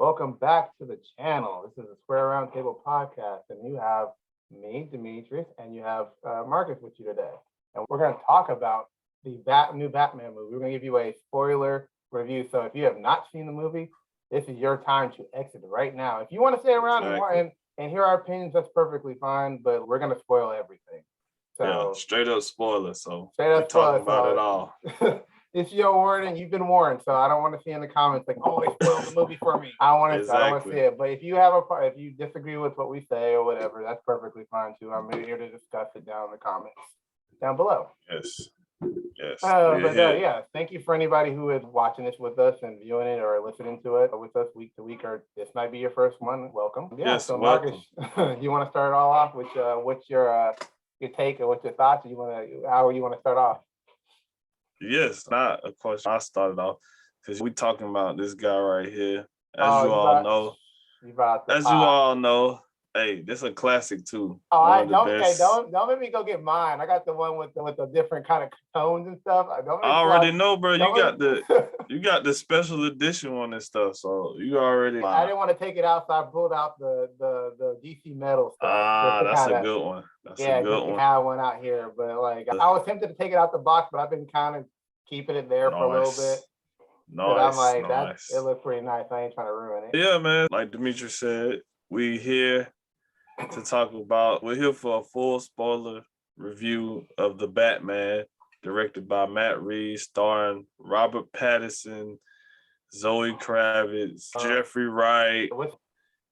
Welcome back to the channel. This is the Square Roundtable podcast, and you have me, Dmitri, and you have Marcus with you today. And we're going to talk about the new Batman movie. We're going to give you a spoiler review. So if you have not seen the movie, this is your time to exit right now. If you want to stay around and hear our opinions, that's perfectly fine, but we're going to spoil everything. So yeah, straight up spoiler. So we're talking about it all. It's your warning. You've been warned, so I don't want to see in the comments like, "Oh, they spoiled the movie for me." I don't want to. Exactly. I don't want to see it. But if you disagree with what we say or whatever, that's perfectly fine too. I'm here to discuss it down in the comments down below. Yes. Yeah. Thank you for anybody who is watching this with us and viewing it or listening to it with us week to week. Or this might be your first one. Welcome. Yeah. Yes. So welcome. Marcus, you want to start it all off with what's your take or what's your thoughts? How you want to start off? Yes, of course, I started off because we talking about this guy right here. As you all know, hey, this is a classic too. Don't make me go get mine. I got the one with the different kind of tones and stuff. I already know, bro. You got the special edition one and stuff. So you already. I didn't want to take it out, so I pulled out the DC metal stuff. That's a good one. That's a good one. I have one out here, but like I was tempted to take it out the box, but I've been kind of keeping it there for a little bit. Nice. I'm like, it looks pretty nice. I ain't trying to ruin it. Yeah, man. Like Dmitri said, we're here for a full spoiler review of The Batman, directed by Matt Reeves, starring Robert Pattinson, Zoe Kravitz, Jeffrey Wright,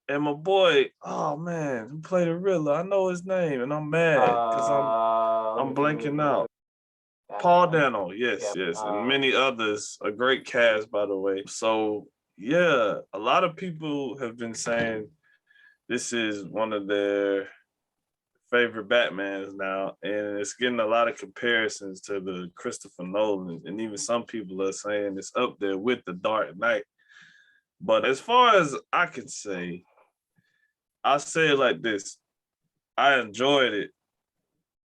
and my boy, oh man, who played the Riddler? I know his name, and I'm mad because I'm blanking out. Paul Dano, yes, and many others. A great cast, by the way. So, yeah, a lot of people have been saying this is one of their favorite Batmans now, and it's getting a lot of comparisons to the Christopher Nolan, and even some people are saying it's up there with the Dark Knight. But as far as I can say, I'll say it like this. I enjoyed it.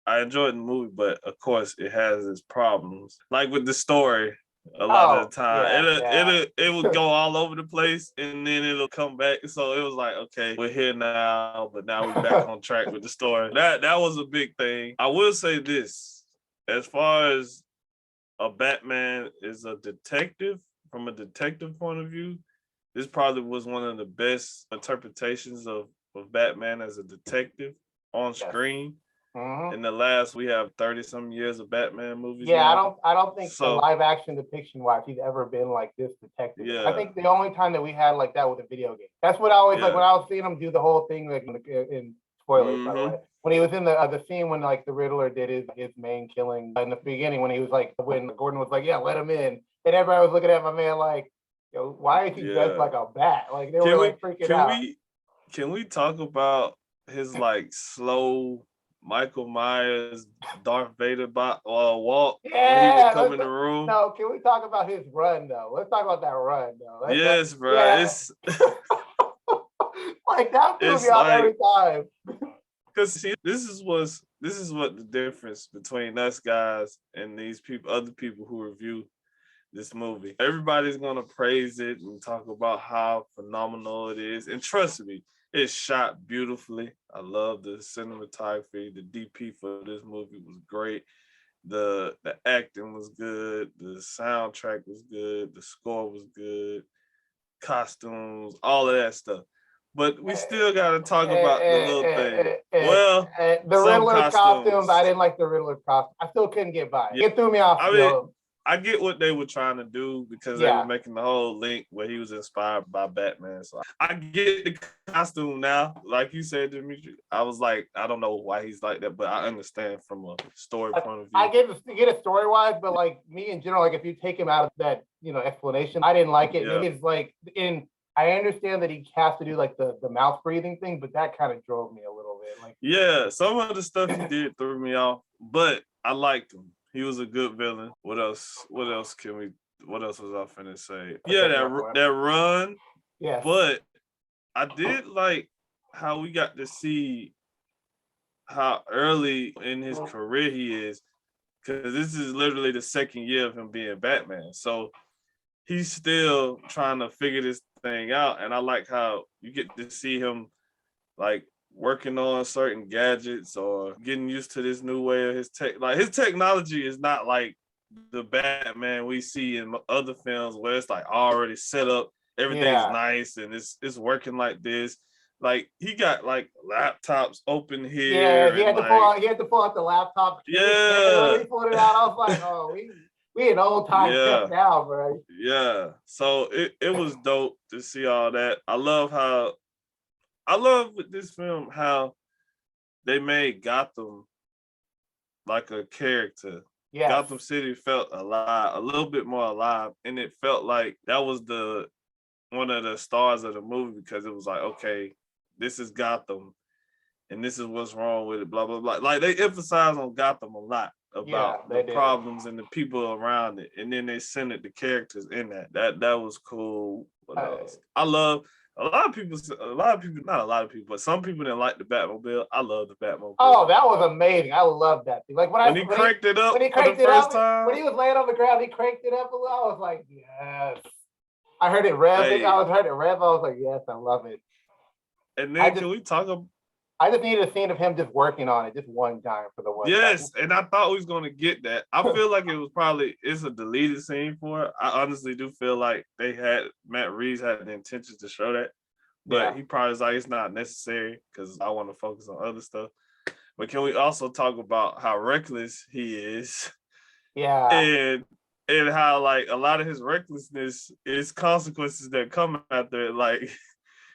I enjoyed the movie, but of course it has its problems. Like with the story, a lot of the time, it would go all over the place, and then it'll come back. So it was like, okay, we're here now, but now we're back on track with the story. That was a big thing. I will say this, as far as a Batman is a detective, from a detective point of view, this probably was one of the best interpretations of Batman as a detective on screen. In the last, we have 30-some years of Batman movies. Yeah, now. I don't think the live action depiction wise he's ever been like this detective. Yeah. I think the only time that we had like that was a video game. That's what I always like when I was seeing him do the whole thing like in spoilers, by the way. When he was in the scene when like the Riddler did his main killing in the beginning, when he was like, when Gordon was like, yeah, let him in, and everybody was looking at my man like, yo, why is he dressed like a bat? Like they were like freaking out. Can we talk about his like slow Michael Myers, Darth Vader walk when he would come in the room? No, can we talk about his run though? Let's talk about that run though. Yes, bro. Yeah. It's like that threw me off every time. Because see, this is what the difference between us guys and these people, other people who review this movie. Everybody's gonna praise it and talk about how phenomenal it is, and trust me, it's shot beautifully. I love the cinematography. The DP for this movie was great. The acting was good. The soundtrack was good. The score was good. Costumes, all of that stuff. But we still got to talk about the little thing. The Riddler costumes, I didn't like the Riddler costume. I still couldn't get by. It threw me off. I get what they were trying to do because they were making the whole link where he was inspired by Batman. So I get the costume now. Like you said, Dmitri, I was like, I don't know why he's like that, but I understand from a story point of view. I get it story-wise, but like me in general, like if you take him out of that, explanation, I didn't like it. Yeah. Maybe it's like I understand that he has to do like the mouth breathing thing, but that kind of drove me a little bit. Like, yeah, some of the stuff he did threw me off, but I liked him. He was a good villain. What else was I finna say? Yeah, that run. Yeah. But I did like how we got to see how early in his career he is, because this is literally the second year of him being Batman. So he's still trying to figure this everything out. And I like how you get to see him like working on certain gadgets or getting used to this new way of his tech. Like his technology is not like the Batman we see in other films where it's like already set up, everything's nice and it's working like this. Like he got like laptops open here. Yeah, he had to pull out the laptop. Yeah, he pulled it out. I was like, oh, we in old time stuff now, bro. Yeah. So it was dope to see all that. I love with this film how they made Gotham like a character. Yes. Gotham City felt alive, a little bit more alive, and it felt like that was one of the stars of the movie because it was like, okay, this is Gotham, and this is what's wrong with it, blah blah blah. Like they emphasize on Gotham a lot about the problems and the people around it, and then they centered the characters in that. That was cool. I love. A lot of people, not a lot of people, but some people didn't like the Batmobile. I love the Batmobile. Oh, that was amazing. I love that thing. Like when he cranked it up for the first time. When he was laying on the ground, he cranked it up a little. I was like, yes. I heard it rev. I was like, yes, I love it. And then can we talk about? I just needed a scene of him just working on it just one time for the one. Yes, and I thought we was gonna get that. I feel like it's a deleted scene for it. I honestly do feel like Matt Reeves had the intention to show that, but he probably was like it's not necessary because I want to focus on other stuff. But can we also talk about how reckless he is? Yeah. And how like a lot of his recklessness is consequences that come after it, like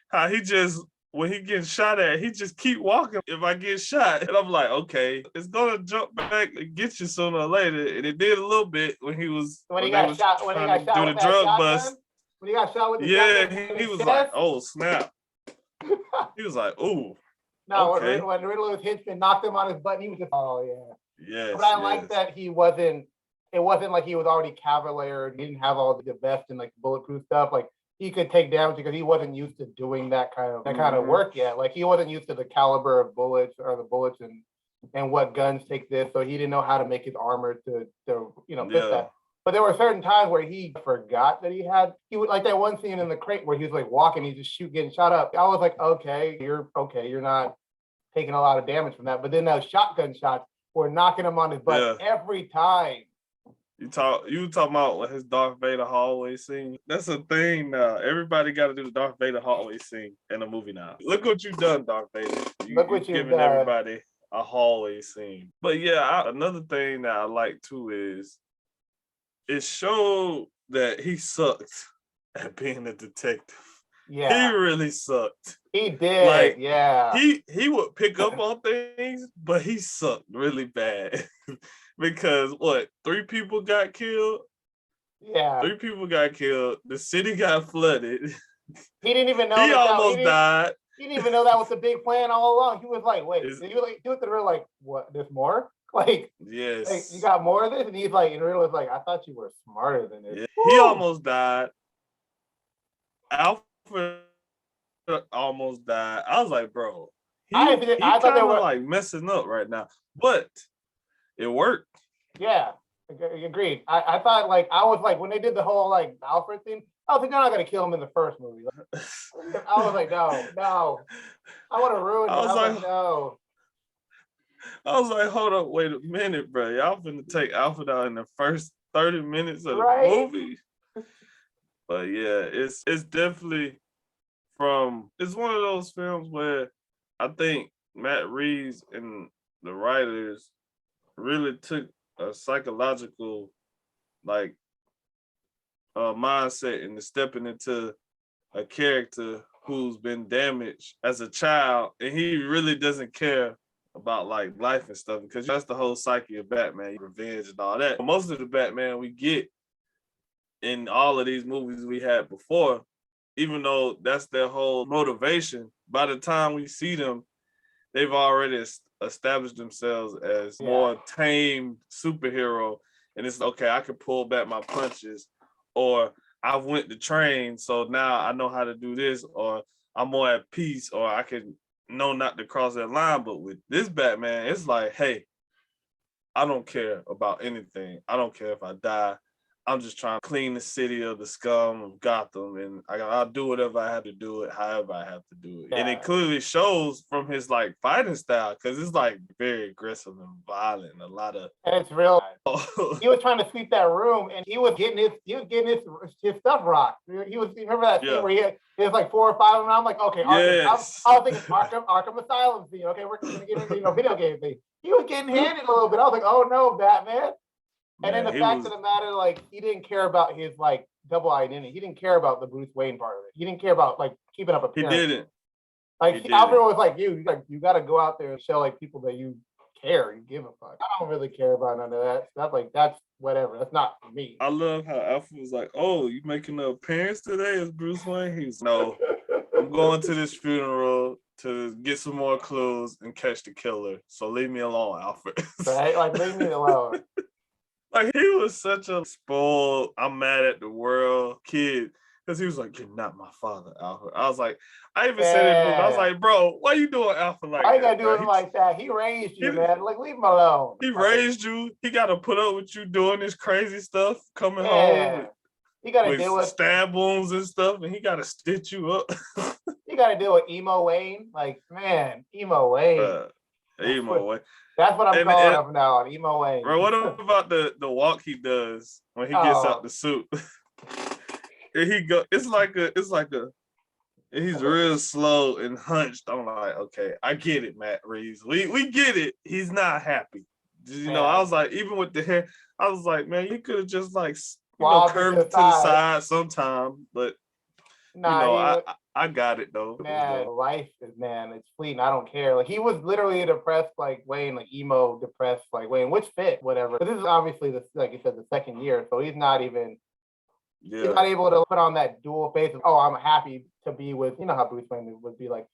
how he just. When he gets shot at, he just keep walking. If I get shot, and I'm like, okay, it's gonna jump back and get you sooner or later. And it did a little bit when he got shot do the drug bust. When he got shot with the he was like, oh snap. He was like, ooh. No, okay. when Riddler's henchman knocked him on his butt, he was just, oh yeah. Yes. But I like that he wasn't. It wasn't like he was already cavalier. He didn't have all the vest and like bulletproof stuff. Like. He could take damage because he wasn't used to doing that kind of work yet. Like he wasn't used to the caliber of bullets or the bullets and what guns take this. So he didn't know how to make his armor to fit that. But there were certain times where he forgot that he would like that one scene in the crate where he was like walking, he just getting shot up. I was like, okay, you're not taking a lot of damage from that. But then those shotgun shots were knocking him on his butt every time. You talking about his Darth Vader hallway scene? That's a thing now. Everybody got to do the Darth Vader hallway scene in a movie now. Look what you've done, Darth Vader. You've given everybody a hallway scene. But yeah, another thing that I like too is it showed that he sucked at being a detective. Yeah, he really sucked. He did. Like, yeah, he would pick up on things, but he sucked really bad. Because 3 people got killed? Yeah. 3 people got killed. The city got flooded. He didn't even know. He almost died. He didn't even know that was the big plan all along. He was like, wait, he was like, what, there's more? Like, yes. Like, you got more of this? And he's like, and Riddler's like, I thought you were smarter than this. Yeah. He almost died. Alfred almost died. I was like, bro, I thought they were like messing up right now. But it worked. Yeah, agreed. I thought I was like when they did the whole Alfred thing, I was like, they're not gonna kill him in the first movie. I was like, no. I want to ruin it. I was like, no. I was like, hold up, wait a minute, bro. Y'all finna take Alfred out in the first 30 minutes of the movie. But yeah, it's definitely it's one of those films where I think Matt Reeves and the writers really took a psychological mindset into stepping into a character who's been damaged as a child, and he really doesn't care about life and stuff, because that's the whole psyche of Batman, revenge and all that. But most of the Batman we get in all of these movies we had before, even though that's their whole motivation, by the time we see them, they've already established themselves as more tame superhero. And it's okay, I can pull back my punches, or I went to train, so now I know how to do this, or I'm more at peace, or I can know not to cross that line. But with this Batman, it's like, hey, I don't care about anything. I don't care if I die. I'm just trying to clean the city of the scum of Gotham, and I'll do whatever I have to do it, however I have to do it. Yeah. And it clearly shows from his like fighting style, because it's like very aggressive and violent, and a lot of. And it's real. He was trying to sweep that room, and he was getting his stuff rocked. Remember that scene where he was like 4 or 5 of them. I'm like, okay, yes. I was thinking Arkham Asylum scene. Okay, we're gonna get into video game thing. He was getting handed a little bit. I was like, oh no, Batman. And then the fact of the matter, like, he didn't care about his like double identity. He didn't care about the Bruce Wayne part of it. He didn't care about like keeping up appearance. He didn't. Like Alfred was like, you got to go out there and show like people that you care, you give a fuck. I don't really care about none of that stuff. Like, that's whatever. That's not me. I love how Alfred was like, oh, you making an appearance today as Bruce Wayne? He's no, I'm going to this funeral to get some more clues and catch the killer. So leave me alone, Alfred. Right? Like, leave me alone. Like, he was such a spoiled, I'm mad at the world kid. Because he was like, you're not my father, Alfred. I was like, I even said it in the movie. I was like, bro, why you doing Alfred like that? Why you gotta do it like that? He raised you, man. Like, leave him alone. He raised you. He got to put up with you doing this crazy stuff, coming home he got to deal with stab wounds and stuff, and he got to stitch you up. He got to deal with emo Wayne. Like, man, emo Wayne. Emo Wayne. That's what I'm calling him now, emo Wayne. Bro, what about the walk he does when he gets out the suit? And it's like a he's real slow and hunched. I'm like, okay, I get it, Matt Reeves. We get it. He's not happy. You know, I was like, even with the hair, I was like, man, you could have just like curved it to the side sometime, but I got it though. Man, life is, it's fleeting. I don't care. Like, he was literally a depressed like Wayne, like emo depressed like Wayne, which fit whatever. But this is obviously like you said, the second year, so he's not even. Yeah. He's not able to put on that dual face of, oh, I'm happy to be with, you know how Bruce Wayne would be like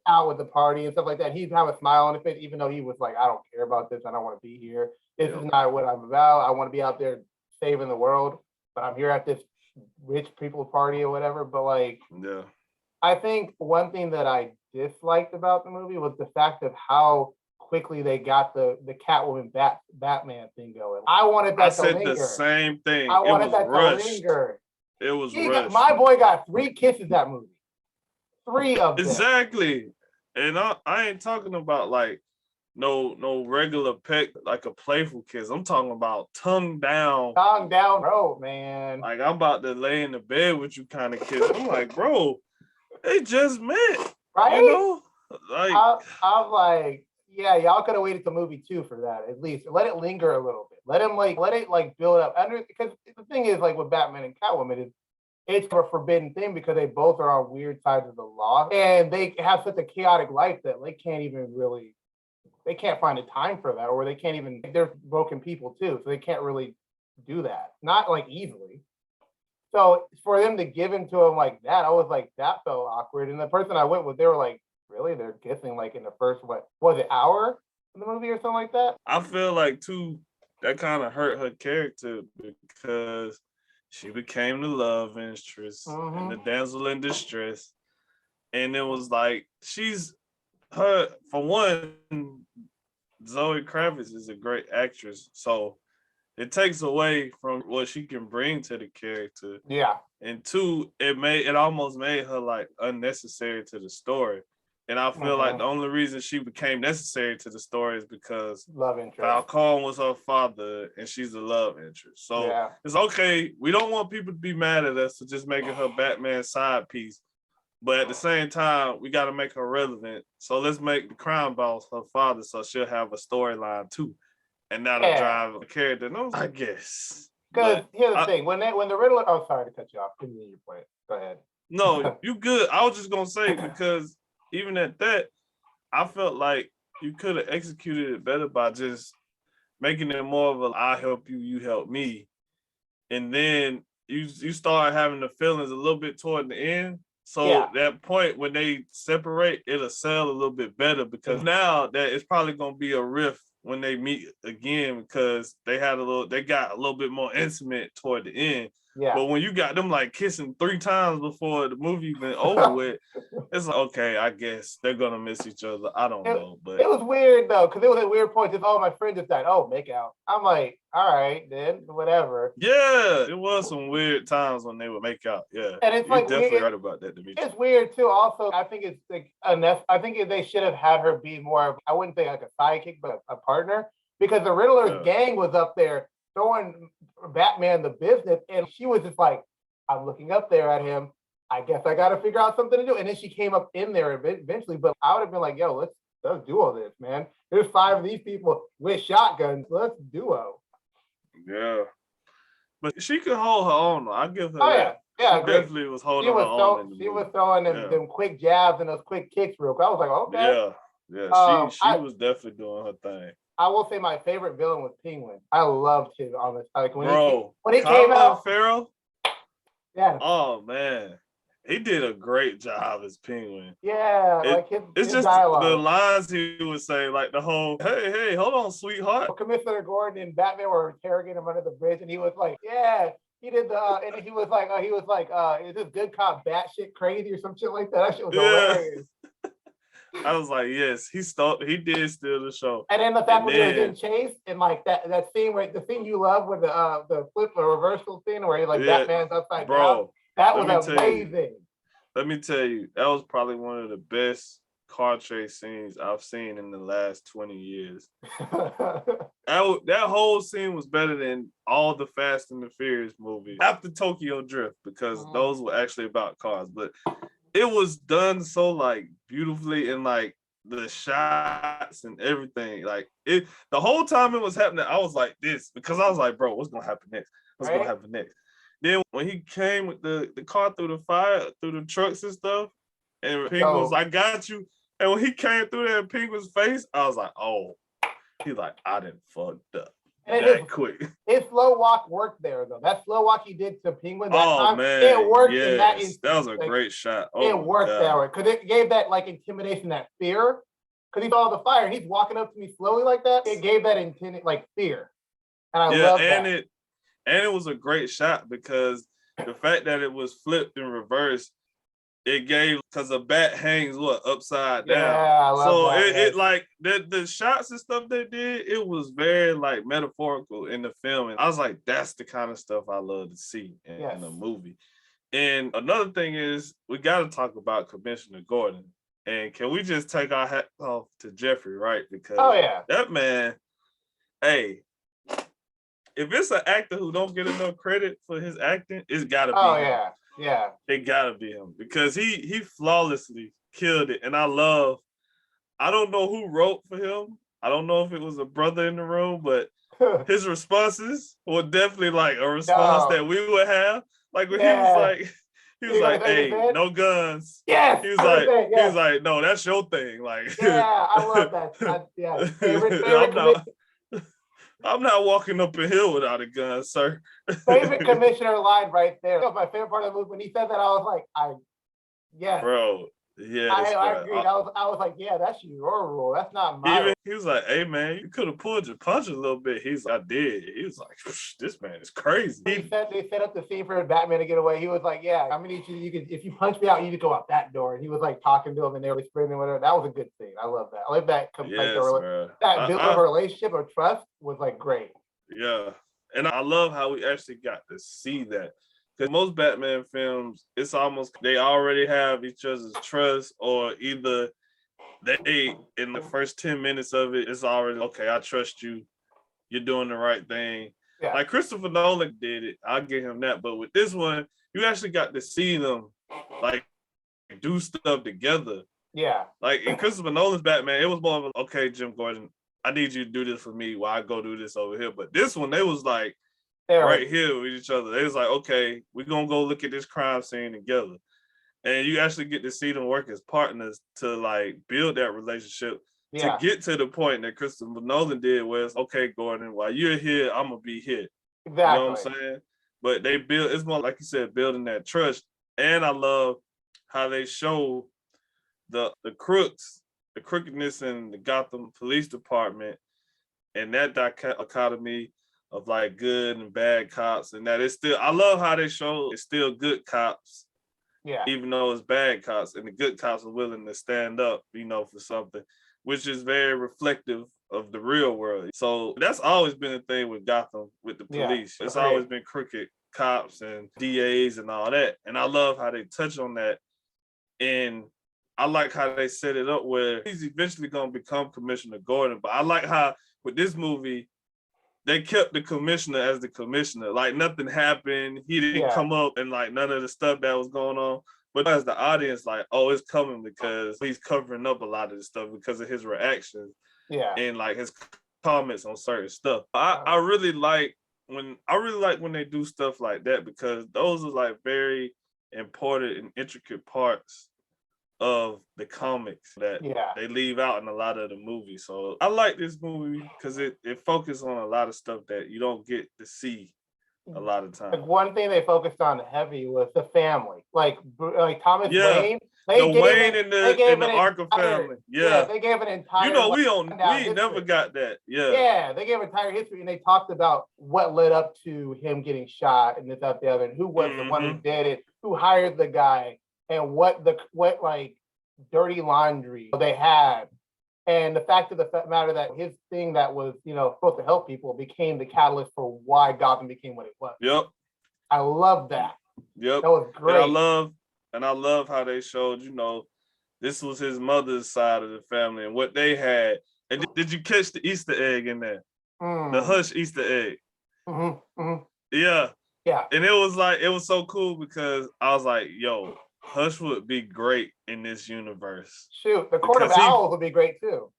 out with the party and stuff like that. He'd have a smile on his face, even though he was like, I don't care about this. I don't want to be here. This is not what I'm about. I want to be out there saving the world, but I'm here at this rich people party or whatever. But like, I think one thing that I disliked about the movie was the fact of how quickly they got the Catwoman Batman thing going. I wanted that to linger. I said the same thing. I wanted that to linger. It was rushed. My boy got 3 kisses that movie. 3 of them. Exactly. And I ain't talking about like no regular peck, like a playful kiss. I'm talking about tongue down. Tongue down, bro, man. Like, I'm about to lay in the bed with you kind of kiss. I'm like, bro, they just met. Right? You know? Like, I'm like, yeah, y'all could have waited till movie 2 for that, at least. Let it linger a little bit. Let it build up. Because the thing is, like, with Batman and Catwoman, it's a forbidden thing because they both are on weird sides of the law. And they have such a chaotic life that they can't find a time for that, or they can't even, they're broken people too, so they can't really do that. Not like easily. So for them to give into him like that, I was like, that felt awkward. And the person I went with, they were like, really? They're kissing like in the first, hour in the movie or something like that? I feel like too, that kind of hurt her character because she became the love interest and the damsel in distress. And it was like, for one, Zoe Kravitz is a great actress. So it takes away from what she can bring to the character. Yeah. And 2, it almost made her like unnecessary to the story. And I feel like the only reason she became necessary to the story is because love interest. Falcone was her father and she's the love interest. So it's okay. We don't want people to be mad at us for just making her Batman side piece. But at the same time, we got to make her relevant. So let's make the crime boss her father so she'll have a storyline too. And that'll drive the character. No, I guess. Because here's the thing. When the Riddler... Oh, sorry to cut you off. Continue your point. Go ahead. No, you good. I was just going to say, because even at that, I felt like you could have executed it better by just making it more of a I help you, you help me. And then you start having the feelings a little bit toward the end. So that point when they separate, it'll sell a little bit better because now that it's probably going to be a rift when they meet again because they got a little bit more intimate toward the end. Yeah. But when you got them like kissing 3 times before the movie even over with, it's like, okay, I guess they're gonna miss each other. I don't know, but it was weird though, because it was a weird point. Just my friend just died. Oh, make out. I'm like, all right, then whatever. Yeah, it was some weird times when they would make out. Yeah, and it's you're like definitely right about that, Dmitri. It's weird too. Also, I think it's like enough. I think they should have had her be more of, I wouldn't say like a sidekick, but a partner, because the Riddler's gang was up there throwing Batman the business, and she was just like, I'm looking up there at him. I guess I got to figure out something to do. And then she came up in there eventually, but I would have been like, yo, let's do all this, man. There's 5 of these people with shotguns. Let's duo. Yeah. But she could hold her own. I give her that. Yeah, she definitely was holding her own. She was throwing them quick jabs and those quick kicks real quick. I was like, okay. Yeah. She was definitely doing her thing. I will say my favorite villain was Penguin. I loved his honest. Like when he came out. Farrell. Yeah. Oh man. He did a great job as Penguin. Yeah, it's just dialogue. The lines he would say, like the whole, hey, hold on, sweetheart. Commissioner Gordon and Batman were interrogating him under the bridge, and he was like, yeah, he did the, and he was like, is this good cop batshit crazy or some shit like that? That shit was hilarious. I was like, yes, he did steal the show. And then the fact when he was getting chased, and like that scene where the scene you love with the flip or reversal scene where Batman's upside down. That was amazing. Let me tell you, that was probably one of the best car chase scenes I've seen in the last 20 years. That whole scene was better than all the Fast and the Furious movies after Tokyo Drift, because those were actually about cars. But it was done so like beautifully, and like the shots and everything. Like the whole time it was happening, I was like this, because I was like, bro, what's gonna happen next? What's gonna happen next? Then when he came with the car through the fire, through the trucks and stuff, and Penguin was like, I got you. And when he came through there in Penguin's face, I was like, oh, he's like, I done fucked up. That quick. His slow walk worked there though. That slow walk he did to Penguin that time, man, it worked in that instant. That was a great shot. It worked that way, because it gave that like intimidation, that fear. Because he saw the fire, he's walking up to me slowly like that. It gave that intended like fear, and I love that. And it was a great shot, because the fact that it was flipped in reverse, it gave, because the bat hangs upside down. Yeah, I love that. It like the shots and stuff they did, it was very like metaphorical in the film. And I was like, that's the kind of stuff I love to see in a movie. And another thing is, we got to talk about Commissioner Gordon. And can we just take our hat off to Jeffrey Wright? Because that man, hey, if it's an actor who don't get enough credit for his acting, it's gotta be him. Yeah. It gotta be him, because he flawlessly killed it. And I don't know who wrote for him. I don't know if it was a brother in the room, but his responses were definitely like a response that we would have. Like when he was like, hey, no guns. Yes. He was like, no, that's your thing. Like, I love that. Favorite I'm not walking up a hill without a gun, sir. Favorite commissioner line right there. That was my favorite part of the movie. When he said that, I was like, bro. Yeah, I agreed. I was like, yeah, that's your rule. That's not mine. He was like, hey man, you could have pulled your punch a little bit. He's like, I did. He was like, this man is crazy. They set up the scene for Batman to get away. He was like, yeah, I'm gonna need you. If you punch me out, you need to go out that door. And he was like talking to him, and they were whispering and whatever. That was a good scene. I love that. I like that. That build of a relationship or trust was like great. Yeah, and I love how we actually got to see that. Because most Batman films, it's almost they already have each other's trust, or either they, in the first 10 minutes of it, it's already, okay, I trust you. You're doing the right thing. Yeah. Like Christopher Nolan did it. I'll give him that. But with this one, you actually got to see them like do stuff together. Yeah. Like in Christopher Nolan's Batman, it was more of a, okay, Jim Gordon, I need you to do this for me while I go do this over here. But this one, they was like, right here with each other. They was like, okay, we're gonna go look at this crime scene together. And you actually get to see them work as partners to like build that relationship to get to the point that Christopher Nolan did, where it's, okay, Gordon, while you're here, I'm gonna be here. Exactly. You know what I'm saying? But they build, it's more like you said, building that trust. And I love how they show the crooks, the crookedness in the Gotham Police Department and that dichotomy of like good and bad cops, and that it's still. I love how they show it's still good cops, even though it's bad cops, and the good cops are willing to stand up, for something, which is very reflective of the real world. So that's always been a thing with Gotham, with the police. It's always been crooked cops and DAs and all that, and I love how they touch on that. And I like how they set it up where he's eventually going to become Commissioner Gordon. But I like how with this movie, they kept the commissioner as the commissioner. Like nothing happened. He didn't come up and like none of the stuff that was going on. But as the audience, like, oh, it's coming because he's covering up a lot of the stuff because of his reactions. And like his comments on certain stuff. I really like when they do stuff like that, because those are like very important and intricate parts of the comics that they leave out in a lot of the movies. So I like this movie because it focuses on a lot of stuff that you don't get to see a lot of times. Like one thing they focused on heavy was the family, like Thomas Wayne. Wayne and the Arkham family. They gave an entire. We never got that. They gave an entire history, and they talked about what led up to him getting shot and this, that, the other, and who was the one who did it, who hired the guy, and what like dirty laundry they had. And the fact of the matter that his thing that was, supposed to help people became the catalyst for why Gotham became what it was. I love that. That was great. And I love how they showed, this was his mother's side of the family and what they had. And did you catch the Easter egg in there? The Hush Easter egg. Yeah. And it was so cool because I was like, yo, Hush would be great in this universe. Shoot, the Court of Owls would be great too.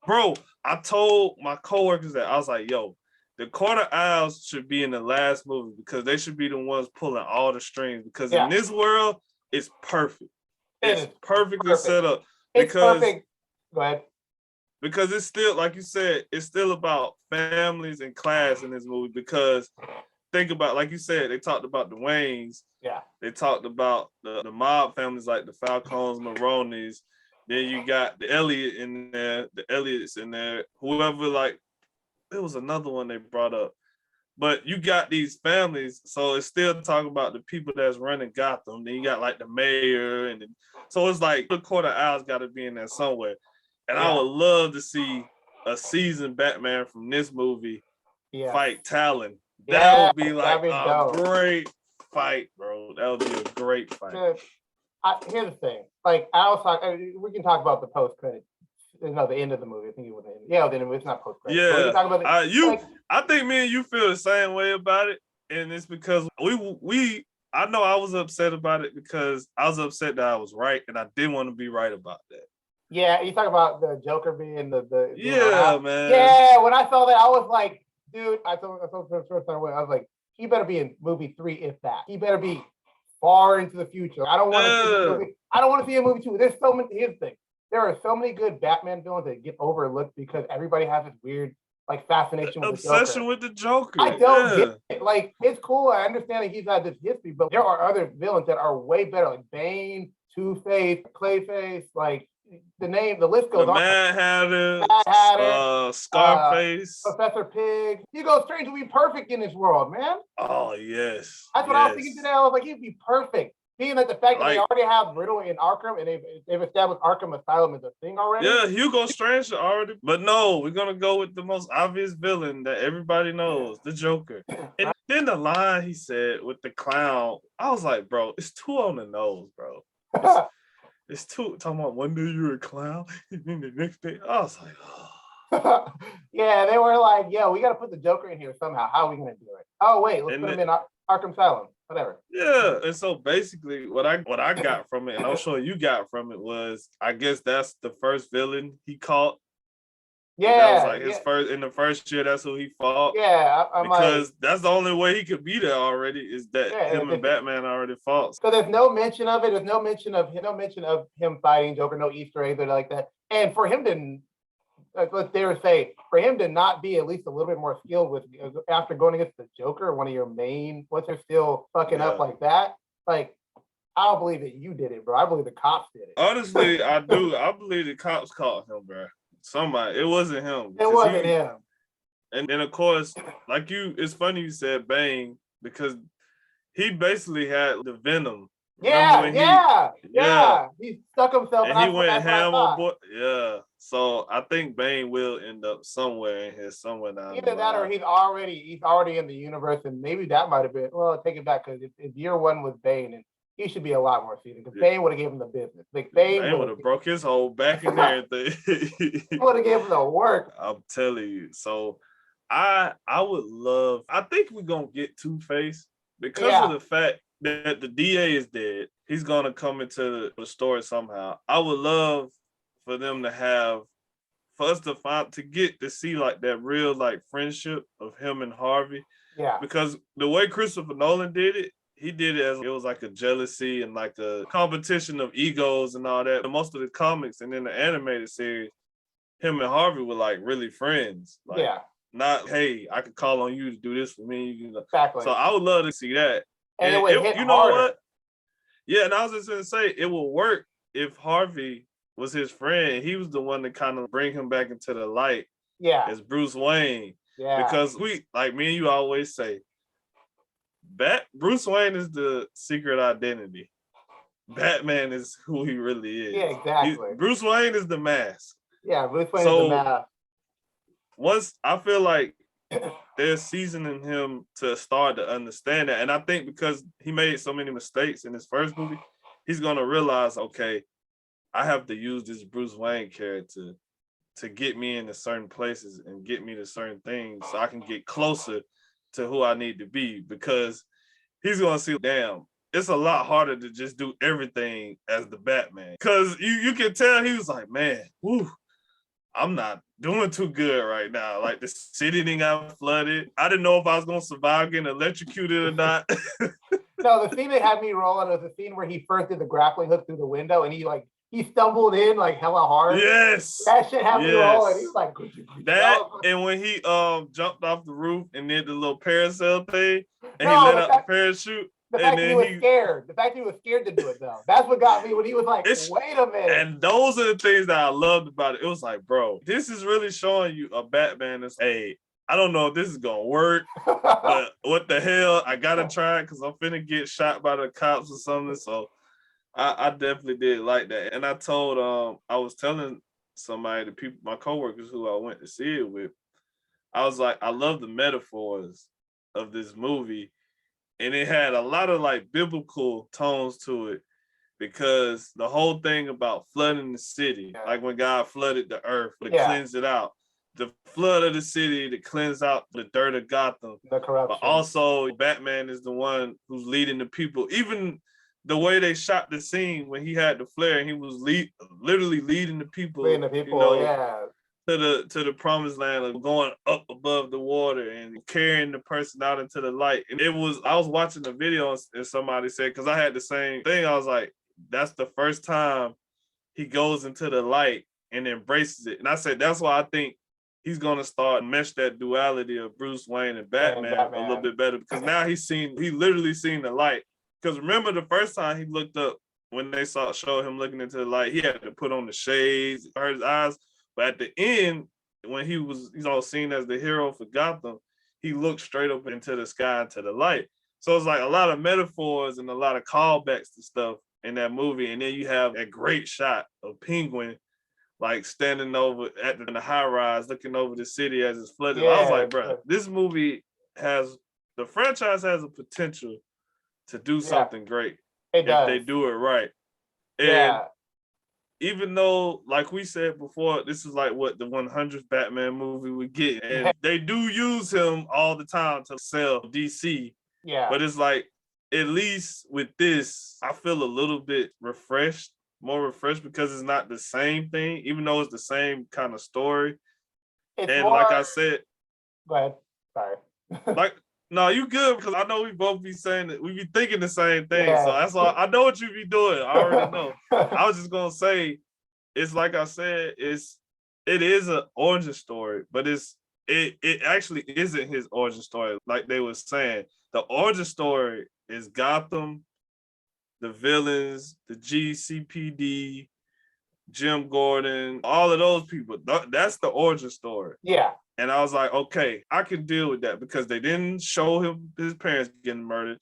Bro, I told my coworkers that I was like, yo, the Court of Owls should be in the last movie because they should be the ones pulling all the strings, because in this world, it's perfect. It's perfectly set up. It's perfect. Go ahead. Because it's still, like you said, it's still about families and class in this movie, because think about, like you said, they talked about the Waynes. They talked about the mob families like the Falcons, Maronis. Then you got the Elliott in there, the Elliots in there, whoever, like, there was another one they brought up. But you got these families, so it's still talking about the people that's running Gotham. Then you got like the mayor, and so it's like the Court of Owls got to be in there somewhere. And I would love to see a seasoned Batman from this movie fight Talon. That would be like a great fight, bro. That would be a great fight. Dude, here's the thing. Like, we can talk about the post-credit. The end of the movie. I think it was the end. Yeah, then it's not post-credit. Yeah. I think me and you feel the same way about it. And it's because I know I was upset about it because I was upset that I was right, and I didn't want to be right about that. Yeah, you talk about the Joker being the man. Yeah, when I saw that, I was like, dude, I told the first time I was like, he better be in movie 3, if that. He better be far into the future. I don't want to see a movie 2. There's so many. Here's the thing. There are so many good Batman villains that get overlooked because everybody has this weird like fascination with obsession with the Joker. I don't get it. Like, it's cool. I understand that he's had this history, but there are other villains that are way better, like Bane, Two-Face, Clayface, like the list goes on. Mad Hatter, Scarface, Professor Pig. Hugo Strange would be perfect in this world, man. Oh yes. That's what I was thinking today. I was like, he'd be perfect. Being that the fact that they already have Riddle in Arkham, and they've established Arkham Asylum as a thing already. Yeah, Hugo Strange already. But no, we're gonna go with the most obvious villain that everybody knows, the Joker. And then the line he said with the clown, I was like, bro, it's too on the nose, bro. It's too talking about one day you're a clown, and then the next day I was like, oh. Yeah, they were like, yeah, we got to put the Joker in here somehow. How are we gonna do it? Oh wait, let's put him in Arkham Asylum. Whatever. Yeah, and so basically what I got from it, and I'm sure you got from it, was I guess that's the first villain he caught. Yeah, that was like his first in the first year. That's who he fought. Yeah, because that's the only way he could be there already is that him and Batman already fought. So there's no mention of it. There's no mention of him fighting Joker. No Easter eggs or like that. And for him to, let's dare say, for him to not be at least a little bit more skilled with after going against the Joker, one of your main, once they're still fucking up like that, like, I don't believe that you did it, bro. I believe the cops did it. Honestly, I do. I believe the cops caught him, bro. Somebody. It wasn't him. It wasn't him. And then of course, it's funny you said Bane, because he basically had the Venom. Yeah. He stuck himself, and he went that's what I ham thought. on. Yeah, so I think Bane will end up somewhere in here, somewhere down Either that or he's already in the universe, and maybe that might have been. Well, take it back, because if year one was Bane, and he should be a lot more seasoned, because Bane would have given him the business. Like Bane would have broke his whole back and everything. Would have given him the work. I'm telling you. So I would love. I think we're gonna get Two-Face because of the fact that the DA is dead. He's gonna come into the story somehow. I would love for them to have, for us to get to see like that real like friendship of him and Harvey. Yeah. Because the way Christopher Nolan did it, he did it as it was like a jealousy and like a competition of egos and all that. Most of the comics and in the animated series, him and Harvey were like really friends. Like, not, hey, I could call on you to do this for me. You know? Exactly. So I would love to see that. And it would hit you know harder. what? Yeah, and I was just gonna say it would work if Harvey was his friend. He was the one to kind of bring him back into the light. Yeah. As Bruce Wayne. Yeah. Because me and you always say, Bruce Wayne is the secret identity. Batman is who he really is. Yeah, exactly. Bruce Wayne is the mask. Yeah, Bruce Wayne is the mask. Once I feel like they're seasoning him to start to understand that. And I think because he made so many mistakes in his first movie, he's gonna realize, okay, I have to use this Bruce Wayne character to get me into certain places and get me to certain things so I can get closer to who I need to be, because he's gonna see, damn, it's a lot harder to just do everything as the Batman. Cause you can tell he was like, man, whew, I'm not doing too good right now. Like the city didn't got flooded. I didn't know if I was gonna survive getting electrocuted or not. No, the scene that had me rolling was the scene where he first did the grappling hook through the window and he stumbled in like hella hard. Yes. That shit had me rolling. He was like, that, and when he jumped off the roof and did the little parasail thing and he let out the parachute. The fact that he was scared. The fact that he was scared to do it though. That's what got me when he was like, wait a minute. And those are the things that I loved about it. It was like, bro, this is really showing you a Batman that's, hey, I don't know if this is gonna work, but what the hell? I gotta try it because I'm finna get shot by the cops or something. So I definitely did like that. And I told I was telling somebody, the people, my coworkers who I went to see it with, I was like, I love the metaphors of this movie. And it had a lot of like biblical tones to it, because the whole thing about flooding the city, like when God flooded the earth to cleanse it out, the flood of the city to cleanse out the dirt of Gotham, the corruption. But also Batman is the one who's leading the people. Even the way they shot the scene when he had the flare and he was literally leading the people, to the promised land, of going up above the water and carrying the person out into the light. And I was watching the video and somebody said, because I had the same thing, I was like, that's the first time he goes into the light and embraces it. And I said, that's why I think he's going to start mesh that duality of Bruce Wayne and Batman a little bit better, because now he literally seen the light. Because remember the first time he looked up, when they showed him looking into the light, he had to put on the shades, hurt his eyes. But at the end, when he was, seen as the hero for Gotham, he looked straight up into the sky, into the light. So it's like a lot of metaphors and a lot of callbacks to stuff in that movie. And then you have a great shot of Penguin, like standing over in the high rise, looking over the city as it's flooded. I was like, bro, this movie the franchise has a potential to do something great if they do it right. And even though, like we said before, this is like what the 100th Batman movie we get, and they do use him all the time to sell DC. Yeah. But it's like, at least with this, I feel a little bit more refreshed, because it's not the same thing, even though it's the same kind of story. Like I said, go ahead. Sorry. No, you good, because I know we both be saying that, we be thinking the same thing. Yeah. So that's all. I know what you be doing. I already know. I was just gonna say, it's like I said, it is an origin story, but it actually isn't his origin story. Like they were saying, the origin story is Gotham, the villains, the GCPD, Jim Gordon, all of those people. That's the origin story. Yeah. And I was like, okay, I can deal with that because they didn't show him his parents getting murdered.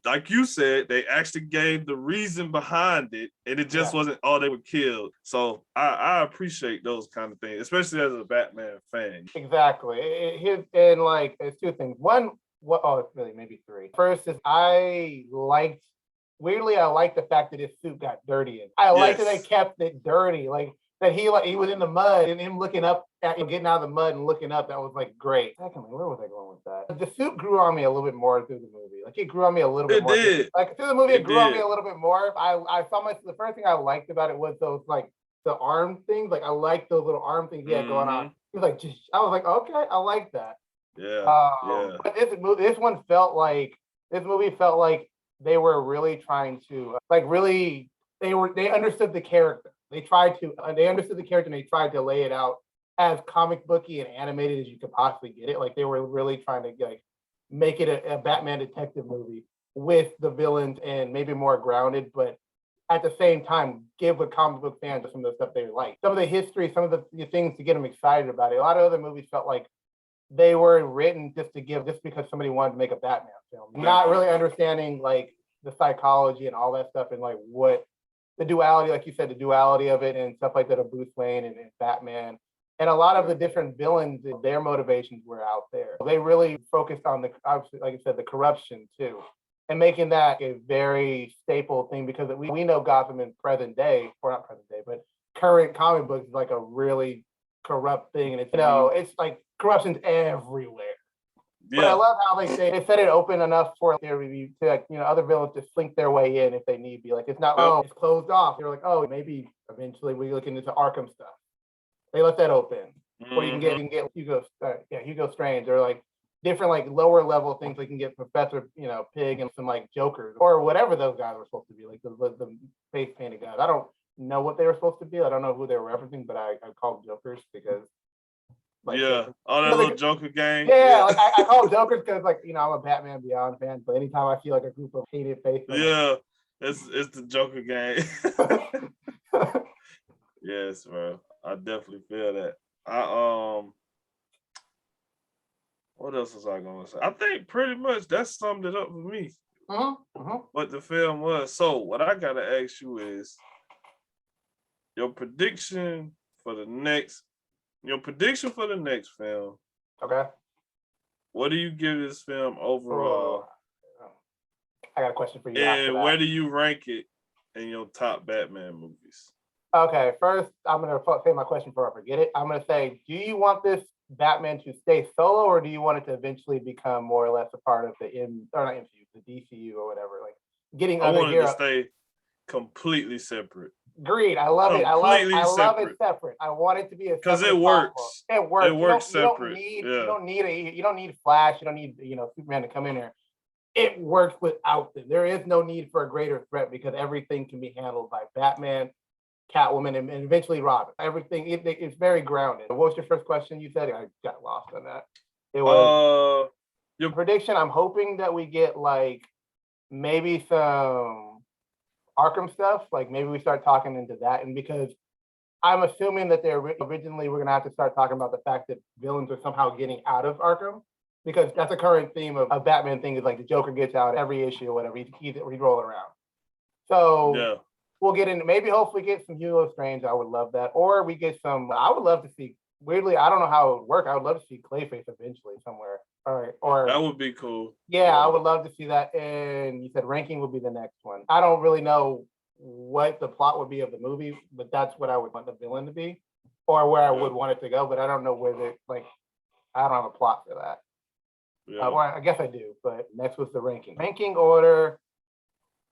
Like you said, they actually gave the reason behind it, and it just wasn't, oh, they were killed. So I appreciate those kind of things, especially as a Batman fan. Exactly. And like, it's two things. One, it's really maybe three. First is I liked the fact that his suit got dirty. And I liked that they kept it dirty. Like, that he was in the mud and him looking up at him, getting out of the mud and looking up. That was like great. Secondly, where was I going with that? The suit grew on me a little bit more through the movie. Like, it grew on me a little bit more. It did. Like, through the movie, it grew on me a little bit more. I saw the first thing I liked about it was those like the arm things. Like, I liked those little arm things he had going on. He was like, I was like, okay, I like that. Yeah. But this movie felt like they were really trying to they understood the character. They understood the character and they tried to lay it out as comic booky and animated as you could possibly get it. Like, they were really trying to like make it a Batman detective movie with the villains and maybe more grounded, but at the same time give the comic book fans some of the stuff they like. Some of the history, some of the things to get them excited about it. A lot of other movies felt like they were written just because somebody wanted to make a Batman film. Not really understanding like the psychology and all that stuff and like what the duality, like you said, the duality of it and stuff like that of Bruce Wayne and Batman. And a lot of the different villains, their motivations were out there. They really focused on obviously, like I said, the corruption too. And making that a very staple thing because we know Gotham in present day, or not present day, but current comic books is like a really corrupt thing. And it's, it's like corruption's everywhere. Yeah. But I love how they set it open enough for other villains to slink their way in if they need be. Like, it's not, it's closed off. They're like, maybe eventually we look into Arkham stuff. They let that open. Or you can get Hugo Strange, or like different like lower level things. Like, you can get Professor Pig and some like Jokers or whatever those guys were supposed to be, like the face painted guys. I don't know what they were supposed to be. I don't know who they were referencing, but I call them Jokers because. Like, that little Joker gang. Yeah, like I call them Jokers because I'm a Batman Beyond fan. But anytime I see like a group of painted faces, it's the Joker gang. Yes, bro. I definitely feel that. What else was I gonna say? I think pretty much that summed it up for me. What the film was. So what I gotta ask you is your prediction for the next film. Okay. What do you give this film overall? I got a question for you. And where do you rank it in your top Batman movies? Okay, first I'm gonna say my question before I forget it. I'm gonna say, do you want this Batman to stay solo, or do you want it to eventually become more or less a part of the DCU or whatever? Like, getting other heroes. I want it to stay completely separate. Agreed. I love it. I love it separate. I want it to be because it works. It works. It works separate. You don't need Flash. You don't need Superman to come in there. It works without them. There is no need for a greater threat because everything can be handled by Batman, Catwoman, and eventually Robin. Everything it's very grounded. What was your first question? You said I got lost on that. It was your prediction. I'm hoping that we get like maybe some Arkham stuff. Like, maybe we start talking into that, and because I'm assuming that originally we're gonna have to start talking about the fact that villains are somehow getting out of Arkham, because that's a current theme of a Batman thing is like the Joker gets out every issue or whatever. He's rolling around. So we'll get into hopefully get some Hugo Strange. I would love that. Or we get some. I would love to see. Weirdly, I don't know how it would work. I would love to see Clayface eventually somewhere. Or that would be cool. Yeah, I would love to see that. And you said ranking would be the next one. I don't really know what the plot would be of the movie, but that's what I would want the villain to be, or where I would want it to go. But I don't know where I don't have a plot for that. Yeah. Well, I guess I do. But next was the ranking. Ranking order.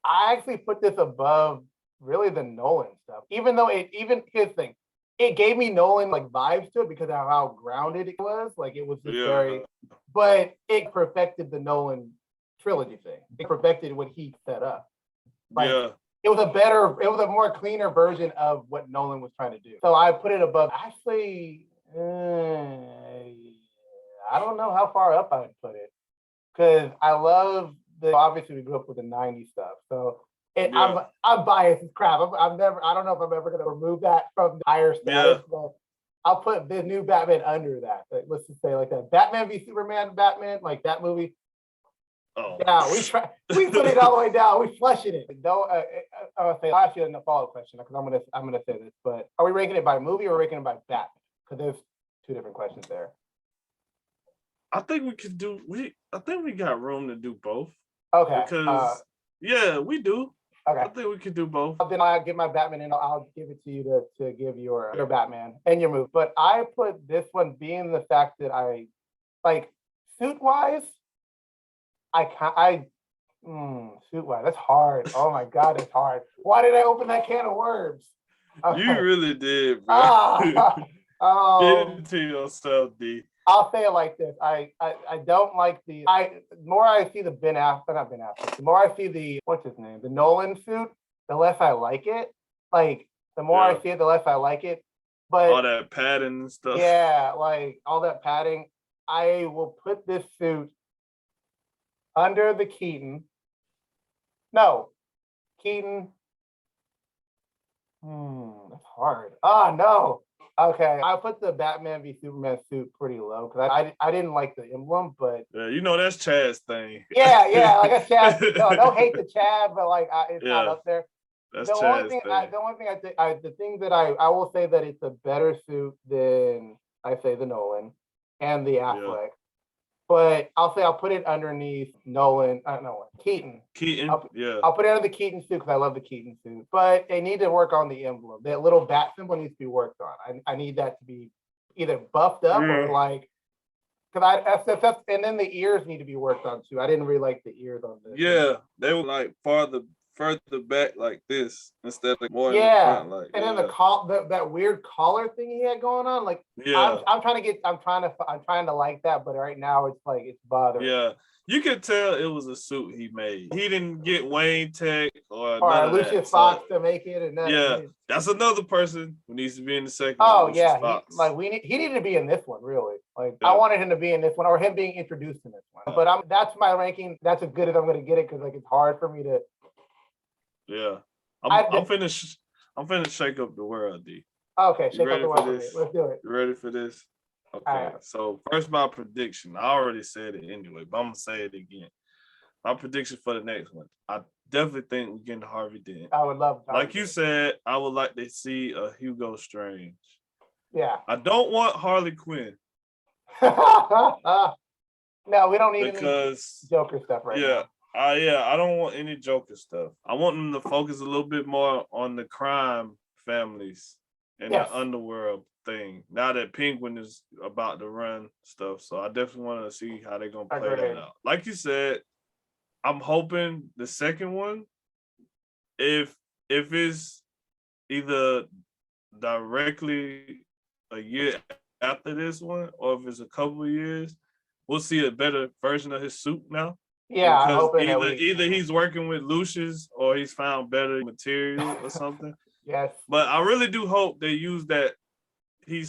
I actually put this above really the Nolan stuff, even though his thing. It gave me Nolan like vibes to it because of how grounded it was. Like, it was just very, but it perfected the Nolan trilogy thing. It perfected what he set up. It was a more cleaner version of what Nolan was trying to do. So I put it above. Actually, I don't know how far up I would put it because I love obviously we grew up with the 90s stuff. So And I'm biased as crap. I'm never. I don't know if I'm ever going to remove that from the higher status, but I'll put the new Batman under that. Like, let's just say like that. Batman v Superman, Batman, like that movie. Oh. Yeah, we put it all the way down. We flushing it. No, I'll ask you a follow-up question because I'm gonna say this. But are we ranking it by movie or ranking it by Batman? Because there's two different questions there. I think we could do. I think we got room to do both. Okay. Because we do. Okay. I think we could do both. Then I'll give my Batman and I'll give it to you to give your Batman and your movie. But I put this one being the fact that I like suit-wise. Suit-wise, that's hard. Oh my God, it's hard. Why did I open that can of worms? You really did, bro. Get into yourself, D. I'll say it like this. I don't like the more I see the the more I see the what's his name? The Nolan suit, the less I like it. Like the more I see it, the less I like it. But all that padding and stuff. Yeah, like all that padding. I will put this suit under the Keaton. No. Keaton. That's hard. Oh no. Okay, I put the Batman v Superman suit pretty low because I didn't like the emblem, but that's Chad's thing. Yeah, like a Chad. No, don't hate the Chad, but like it's not up there. That's the only thing the thing that I will say that it's a better suit than I say the Nolan and the Affleck. But I'll put it underneath Keaton. I'll put it under the Keaton suit because I love the Keaton suit. But they need to work on the emblem. That little bat symbol needs to be worked on. I need that to be either buffed up or like, and then the ears need to be worked on too. I didn't really like the ears on this. Yeah, they were like further back like this instead of more in the front. Like, and then that weird collar thing he had going on. Like, I'm trying to like that, but right now it's like it's bothering. Yeah, you could tell it was a suit he made. He didn't get Wayne Tech or Lucius Fox to make it. And that's another person who needs to be in the second. Oh yeah, he needed to be in this one really. Like I wanted him to be in this one or him being introduced in this one. But that's my ranking. That's as good as I'm going to get it because like it's hard for me to. Yeah, I'm finished shake up the world, D. Okay, shake up the world. Let's do it. You ready for this? Okay. Right. So first, my prediction. I already said it anyway, but I'm gonna say it again. My prediction for the next one. I definitely think we're getting Harvey Dent. I would love. Like you said, I would like to see a Hugo Strange. Yeah. I don't want Harley Quinn. No, we don't need any Joker stuff right now. I don't want any Joker stuff. I want them to focus a little bit more on the crime families and the underworld thing. Now that Penguin is about to run stuff, so I definitely want to see how they're gonna play that out. Like you said, I'm hoping the second one, if it's either directly a year after this one, or if it's a couple of years, we'll see a better version of his suit now. Yeah, I'm hoping either he's working with Lucius or he's found better material or something. Yes. But I really do hope they use that. He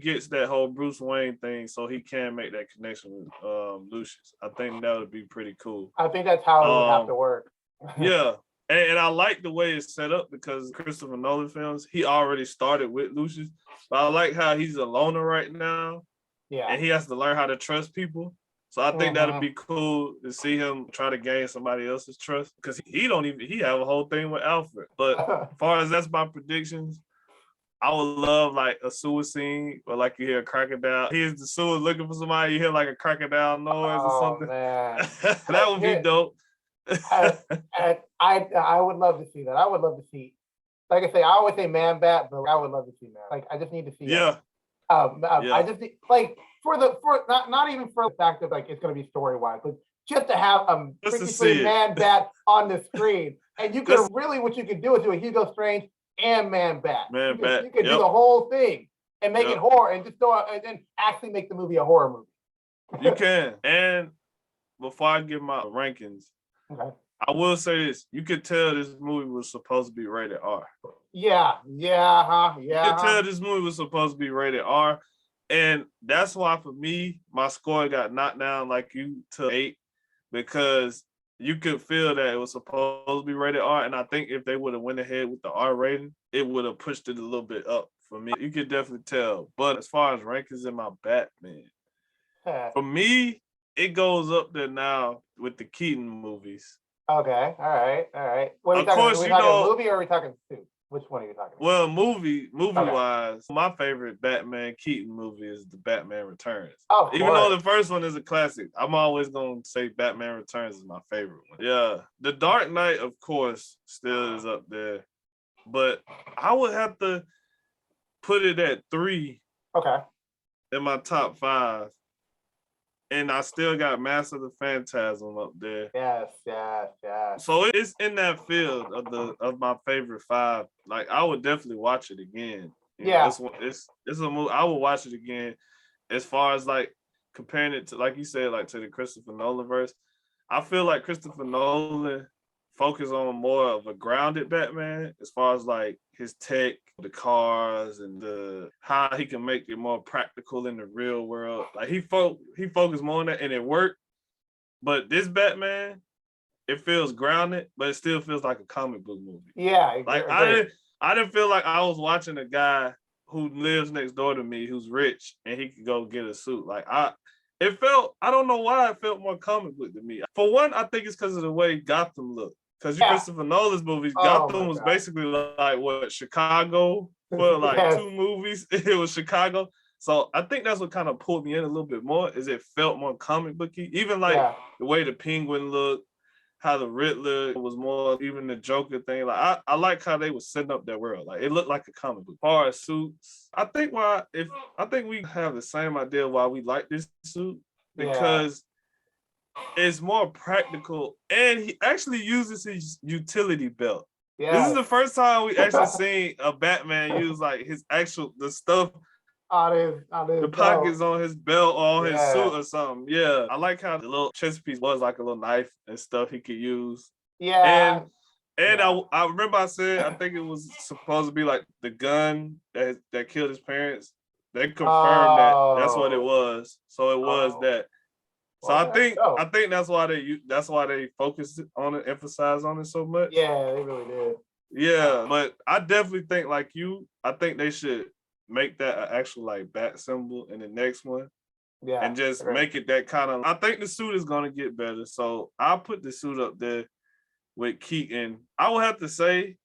gets that whole Bruce Wayne thing so he can make that connection with Lucius. I think that would be pretty cool. I think that's how it would have to work. Yeah. And I like the way it's set up because Christopher Nolan films, he already started with Lucius. But I like how he's a loner right now. Yeah. And he has to learn how to trust people. So I think that'd be cool to see him try to gain somebody else's trust because he have a whole thing with Alfred. But as far as that's my predictions, I would love like a sewer scene or like you hear a crocodile. Here's the sewer looking for somebody. You hear like a crocodile noise or something. Man. That would be dope. I would love to see that. I would love to see. Like I say, I always say Man Bat, but I would love to see Man. Like I just need to see. Yeah. I just need, like for not even for the fact that like it's going to be story wise, but just to have Man Bat on the screen, and you could really what you could do is do a Hugo Strange and Man Bat. You could do the whole thing and make it horror and just and then actually make the movie a horror movie. You can. And before I give my rankings, I will say this: you could tell this movie was supposed to be rated R. Yeah. You could tell this movie was supposed to be rated R, and that's why for me, my score got knocked down like you to 8 because you could feel that it was supposed to be rated R. And I think if they would have went ahead with the R rating, it would have pushed it a little bit up for me. You could definitely tell. But as far as rankings in my Batman, for me, it goes up there now with the Keaton movies. Okay, all right. What are we talking? Are we talking movie or are we talking suit? Which one are you talking about? Well, movie-wise, my favorite Batman Keaton movie is The Batman Returns. Oh, even though the first one is a classic, I'm always going to say Batman Returns is my favorite one. Yeah. The Dark Knight, of course, still is up there. But I would have to put it at 3. Okay. In my top 5. And I still got Master of the Phantasm up there. Yes. So it's in that field of my favorite 5. Like I would definitely watch it again. It's a movie I would watch it again. As far as like comparing it to, like you said, like to the Christopher Nolan verse, I feel like Christopher Nolan focus on more of a grounded Batman as far as like his tech, the cars, and how he can make it more practical in the real world. Like he focused more on that, and it worked. But this Batman, it feels grounded, but it still feels like a comic book movie. Yeah, like I didn't feel like I was watching a guy who lives next door to me who's rich and he could go get a suit. Like I don't know why it felt more comic book to me. For one, I think it's because of the way Gotham looked. Because Christopher Nolan's movies, Gotham was basically like what, Chicago for like 2 movies. It was Chicago. So I think that's what kind of pulled me in a little bit more, is it felt more comic booky. Even like the way the Penguin looked, how the Riddler was more, even the Joker thing. Like I like how they were setting up their world. Like it looked like a comic book. As far as suits, I think we have the same idea why we like this suit, because it's more practical, and he actually uses his utility belt. Yeah. This is the first time we actually seen a Batman use like the stuff on his the pockets on his belt or on his suit or something. Yeah. I like how the little chest piece was like a little knife and stuff he could use. Yeah. And I remember I said I think it was supposed to be like the gun that killed his parents. They confirmed that that's what it was. So it was that. So I think that's why they focused on it, emphasized on it so much. Yeah, they really did. Yeah, but I definitely think like you, I think they should make that an actual like bat symbol in the next one. Yeah. And just make it that kind of. I think the suit is gonna get better. So I'll put the suit up there with Keaton. I would have to say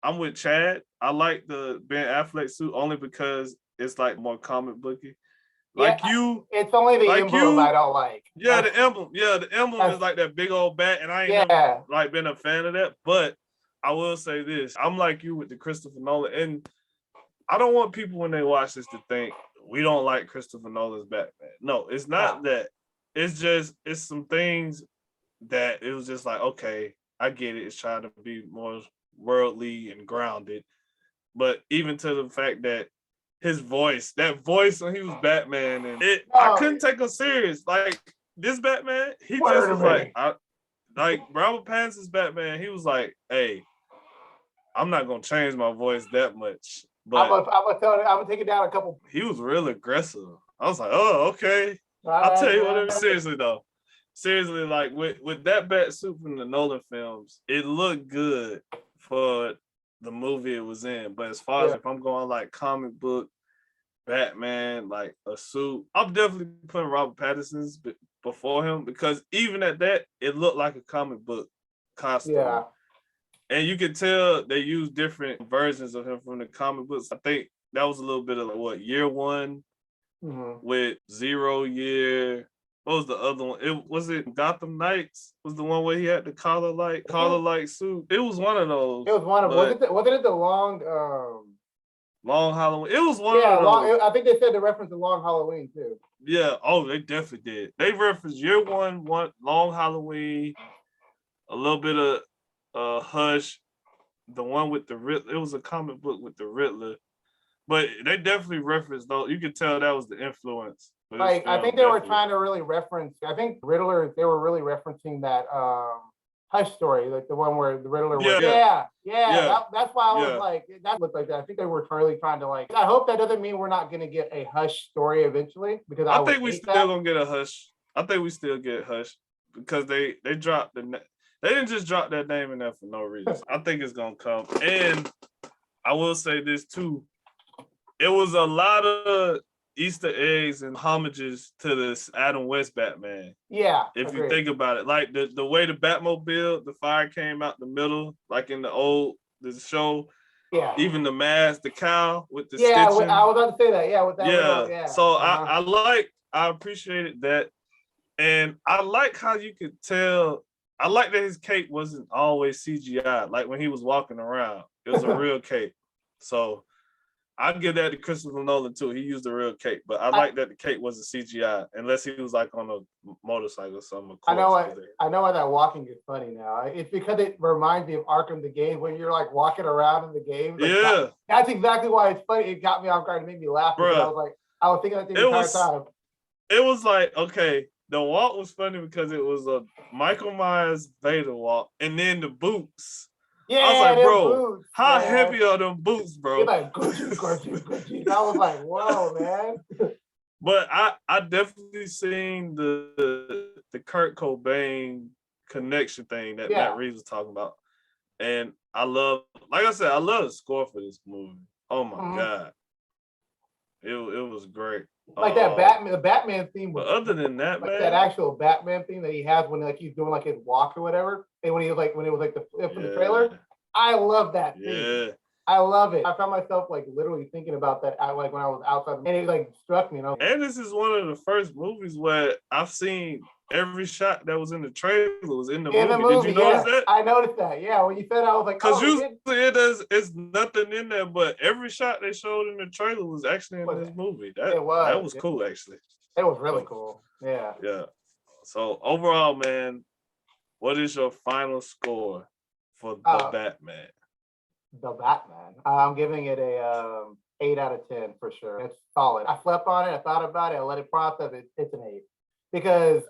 I'm with Chad. I like the Ben Affleck suit only because it's like more comic booky. Like it's only the emblem I don't like. Yeah, the emblem. Yeah, the emblem is like that big old bat, and I ain't never like been a fan of that. But I will say this: I'm like you with the Christopher Nolan, and I don't want people when they watch this to think we don't like Christopher Nolan's Batman. No, it's not that. It's some things that it was just like, okay, I get it. It's trying to be more worldly and grounded, but even to the fact that his voice, that voice when he was Batman, and I couldn't take him serious. Like this Batman, he just was like Robert Pattinson's Batman. He was like, "Hey, I'm not gonna change my voice that much." But I'm gonna take it down a couple. He was real aggressive. I was like, "Oh, okay." I'll tell you what. Seriously though, like with that bat suit from the Nolan films, it looked good for the movie it was in. But as far as if I'm going like comic book Batman, like a suit, I'm definitely putting Robert Pattinson's before him, because even at that, it looked like a comic book costume. Yeah. And you could tell they used different versions of him from the comic books. I think that was a little bit of what, year one with 0 Year. What was the other one? Was it Gotham Knights? Was the one where he had the collar like suit? It was one of those. It was one of them. Wasn't it the long Halloween? It was one of those. I think they said they referenced the Long Halloween too. Yeah. Oh, they definitely did. They referenced year one, Long Halloween, a little bit of Hush, the one with the Riddler. It was a comic book with the Riddler. But they definitely referenced those. You could tell that was the influence. Like I think they were trying to really reference. I think Riddler. They were really referencing that Hush story, like the one where the Riddler was. That's why I was like, that looked like that. I think they were really trying to like. I hope that doesn't mean we're not going to get a Hush story eventually, because I think we still gonna get a Hush. I think we still get Hush. because they dropped they didn't just drop that name in there for no reason. I think it's gonna come. And I will say this too. It was a lot of Easter eggs and homages to this Adam West Batman. Yeah. If you think about it, like the way the Batmobile, the fire came out the middle, like in the show. Yeah. Even the mask, the cow with the stitching. I was about to say that. Yeah, with that. Yeah. So I appreciated that. And I like how you could tell. I like that his cape wasn't always CGI. Like when he was walking around, it was a real cape. So I'd give that to Christopher Nolan too. He used a real cape, but I like that the cape wasn't CGI, unless he was like on a motorcycle or something. I know why that walking is funny now. It's because it reminds me of Arkham the game when you're like walking around in the game. Like, that's exactly why it's funny. It got me off guard. It made me laugh. Because I was thinking that the entire time. It was like, okay, the walk was funny because it was a Michael Myers Vader walk, and then the boots. Yeah, I was like, bro, boots, how heavy are them boots, bro? You're like, Gucci. I was like, whoa, man. But I definitely seen the Kurt Cobain connection thing that Matt Reeves was talking about. And I love the score for this movie. Oh my God. It was great. Like that the Batman theme was, but other than that, like man, that actual Batman theme that he has when like he's doing like his walk or whatever, and when it was like the flip in the trailer, I love that theme. Yeah. I love it. I found myself like literally thinking about that like when I was outside, and it like struck me. And this is one of the first movies where I've seen every shot that was in the trailer was in the movie. Did you notice that? I noticed that. Yeah, when you said, I was like, because usually it's nothing in there, but every shot they showed in the trailer was actually in this movie. That was cool, actually. It was really cool. Yeah. Yeah. So overall, man, what is your final score for the Batman? The Batman. I'm giving it a 8 out of 10 for sure. It's solid. I slept on it. I thought about it. I let it process. It's an 8 because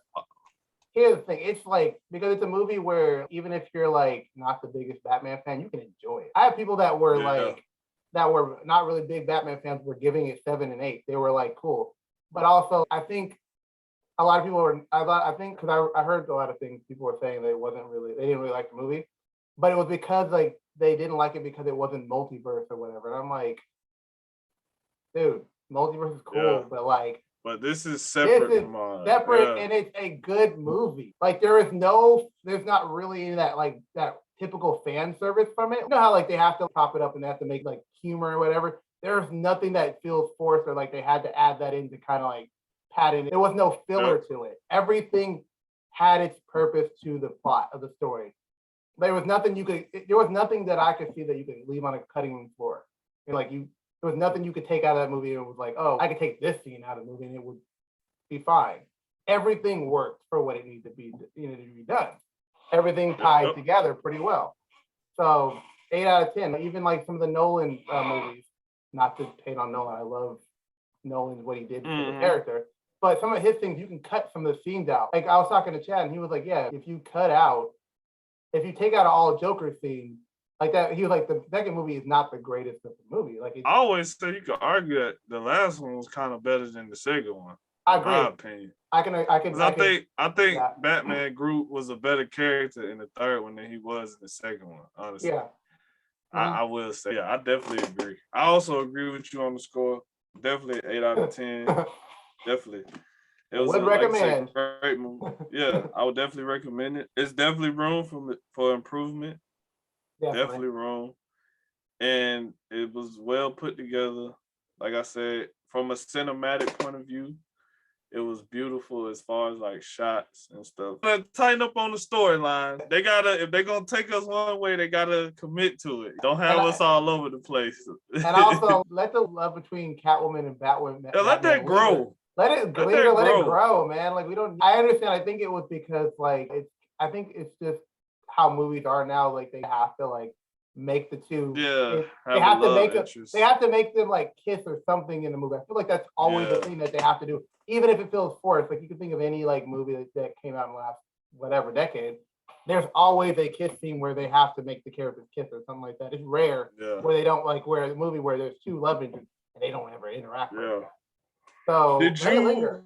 here's the thing. It's like, because it's a movie where even if you're like not the biggest Batman fan, you can enjoy it. I have people that were that were not really big Batman fans were giving it 7 and 8. They were like, cool. But also, I think a lot of people were. I think because I heard a lot of things people were saying they didn't really like the movie, but it was because like they didn't like it because it wasn't multiverse or whatever. And I'm like, dude, multiverse is cool, but like. But this is separate from mine. Separate, and it's a good movie. Like there's not really that typical fan service from it. You know how like they have to pop it up and they have to make like humor or whatever. There's nothing that feels forced or like they had to add that in to kind of like pad it. There was no filler to it. Everything had its purpose to the plot of the story. There was nothing that I could see that you could leave on a cutting room floor. And like there was nothing you could take out of that movie and it was like, oh, I could take this scene out of the movie and it would be fine. Everything worked for what it needed to be done. Everything tied together pretty well. So 8 out of 10. Even like some of the Nolan movies, not to hate on Nolan, I love Nolan, what he did to the character. But some of his things, you can cut some of the scenes out. Like I was talking to Chad and he was like, yeah, if you take out all Joker scenes, like that, he was like, the second movie is not the greatest of the movie. Like I always say you could argue that the last one was kind of better than the second one. I agree. In my opinion. I think Batman Groot was a better character in the third one than he was in the second one, honestly. Yeah. I will say, I definitely agree. I also agree with you on the score. Definitely 8 out of 10. Definitely. It was recommend. Great movie. Yeah, I would definitely recommend it. It's definitely room for improvement. Definitely room. And it was well put together. Like I said, from a cinematic point of view, it was beautiful as far as like shots and stuff. Tighten up on the storyline. If they're gonna take us one way, they gotta commit to it. Don't have us all over the place. And also let the love between Catwoman and Batwoman. Let that grow. Let it grow, man. Like I understand. I think it was because like I think it's just how movies are now. Like they have to like make the two. Yeah. They have to make them like kiss or something in the movie. I feel like that's always the thing that they have to do. Even if it feels forced, like you can think of any like movie that came out in the last whatever decade, there's always a kiss scene where they have to make the characters kiss or something like that. It's rare where they don't where the movie where there's two love interests and they don't ever interact. Yeah. So did you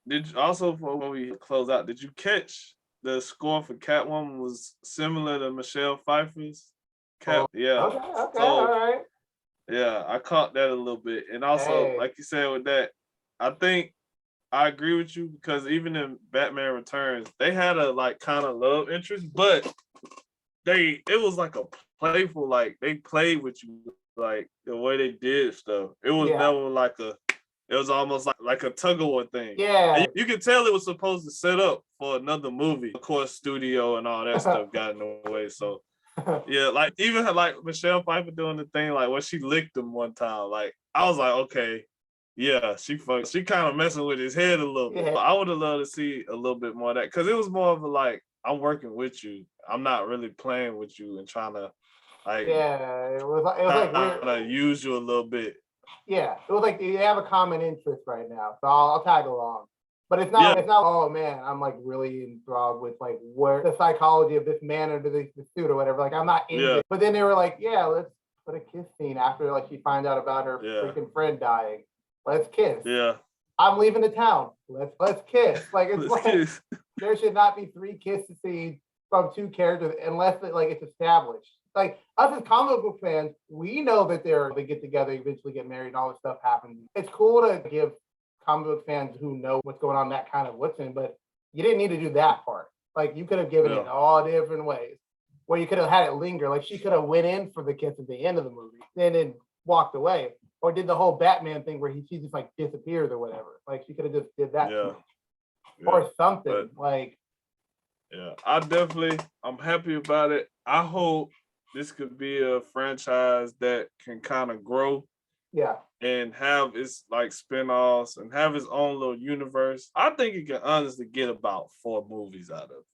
Did you also, before we close out, did you catch the score for Catwoman was similar to Michelle Pfeiffer's? Yeah. Okay, all right. Yeah, I caught that a little bit. And also, like you said with that, I think I agree with you because even in Batman Returns, they had a like kind of love interest, but it was like a playful, like they played with you, like the way they did stuff. It was never like it was almost like a tug of war thing. Yeah. And you could tell it was supposed to set up for another movie. Of course, studio and all that stuff got in the way. So yeah, like even like Michelle Pfeiffer doing the thing, like when she licked him one time, like I was like, okay, yeah, she kind of messing with his head a little bit. But I would have loved to see a little bit more of that because it was more of a like, I'm working with you. I'm not really playing with you and trying to like it was like weird. Use you a little bit. Yeah, it was like they have a common interest right now, so I'll tag along. But it's not. Oh man, I'm like really enthralled with like where the psychology of this man under the suit or whatever. Like I'm not into it. But then they were like, yeah, let's put a kiss scene after like she finds out about her freaking friend dying. Let's kiss. Yeah. I'm leaving the town. Let's kiss. Like it's like there should not be 3 kiss scenes from 2 characters unless it's established. Like us as comic book fans, we know that they get together, eventually get married, and all this stuff happens. It's cool to give comic book fans who know what's going on that kind of what's in, but you didn't need to do that part. Like you could have given it all different ways, where you could have had it linger. Like she could have went in for the kiss at the end of the movie, then walked away, or did the whole Batman thing where she just like disappears or whatever. Like she could have just did that, or something like. Yeah, I'm happy about it. I hope this could be a franchise that can kind of grow. Yeah. And have its like spinoffs and have its own little universe. I think it can honestly get about 4 movies out of it.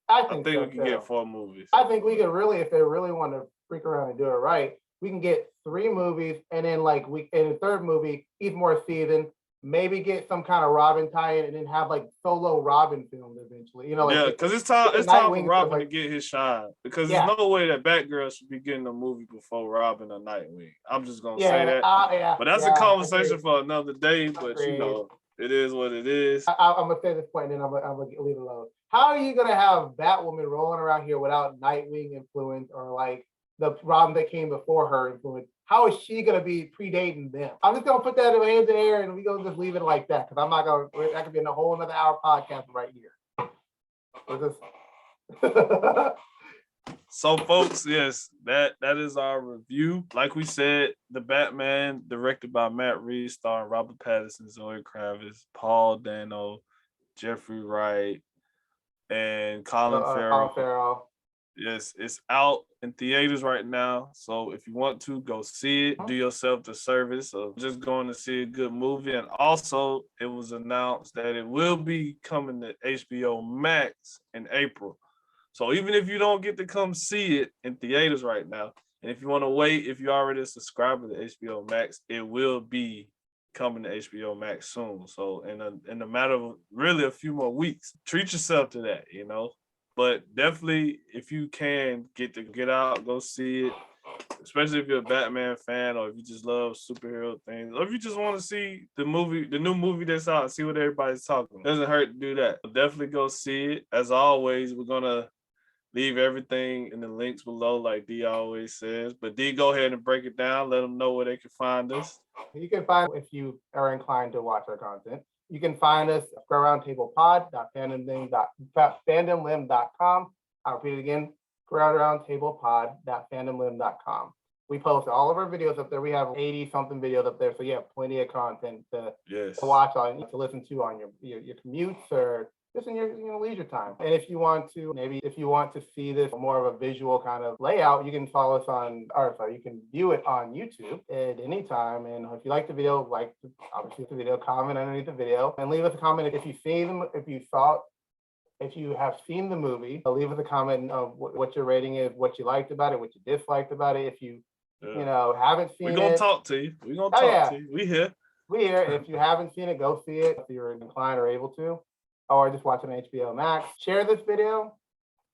I think we can get 4 movies. I think we could really, if they really want to freak around and do it right, we can get 3 movies and then in the 3rd movie, even more season, maybe get some kind of Robin tie-in and then have like solo Robin films eventually. You know, because it's time for Robin to get his shine. Because there's no way that Batgirl should be getting a movie before Robin or Nightwing. I'm just gonna say that. But that's a conversation for another day. But you know, it is what it is. I'm gonna say this point, and then I'm gonna leave it alone. How are you gonna have Batwoman rolling around here without Nightwing influence or like the Robin that came before her influence? How is she gonna be predating them? I'm just gonna put that in hands in the air and we gonna just leave it like that because I'm not gonna. That could be in a whole another hour podcast right here. So, folks, yes, that is our review. Like we said, The Batman, directed by Matt Reeves, starring Robert Pattinson, Zoe Kravitz, Paul Dano, Jeffrey Wright, and Colin Farrell. Yes, it's out in theaters right now. So if you want to go see it, do yourself the service of just going to see a good movie. And also, it was announced that it will be coming to HBO Max in April. So even if you don't get to come see it in theaters right now, and if you want to wait, if you're already a subscriber to HBO Max, it will be coming to HBO Max soon. So in a matter of really a few more weeks, treat yourself to that, you know. But definitely, if you can get out, go see it, especially if you're a Batman fan or if you just love superhero things, or if you just want to see the new movie that's out and see what everybody's talking. It doesn't hurt to do that. Definitely go see it. As always, we're going to leave everything in the links below like D always says. But D, go ahead and break it down. Let them know where they can find us. You can find if you are inclined to watch our content. You can find us at squareroundtablepod.fandomlim.com. I'll repeat it again, squareroundtablepod.fandomlim.com. We post all of our videos up there. We have 80-something videos up there, so you have plenty of content to watch on, to listen to on your commutes or just in your leisure time. And if you want to see this more of a visual kind of layout, you can follow us you can view it on YouTube at any time. And if you like the video, obviously the video, comment underneath the video and leave us a comment if you have seen the movie. Leave us a comment of what your rating is, what you liked about it, what you disliked about it. If you haven't seen it, we're gonna talk to you. We're gonna talk to you. We here. If you haven't seen it, go see it if you're inclined or able to. Or just watch it on HBO Max. Share this video.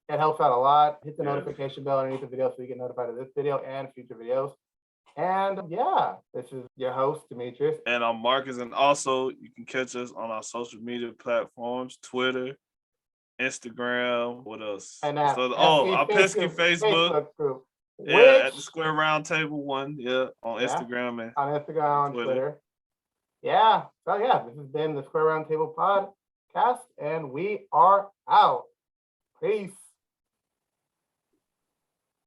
It helps out a lot. Hit the notification bell underneath the video so you get notified of this video and future videos. And yeah, this is your host, Dmitri. And I'm Marcus. And also, you can catch us on our social media platforms, Twitter, Instagram, what else? And our pesky Facebook group. Yeah, at the Square Round Table 1. Yeah, on Instagram and on Instagram, on Twitter. Yeah. So yeah, this has been the Square Round Table Podcast, and we are out. Peace.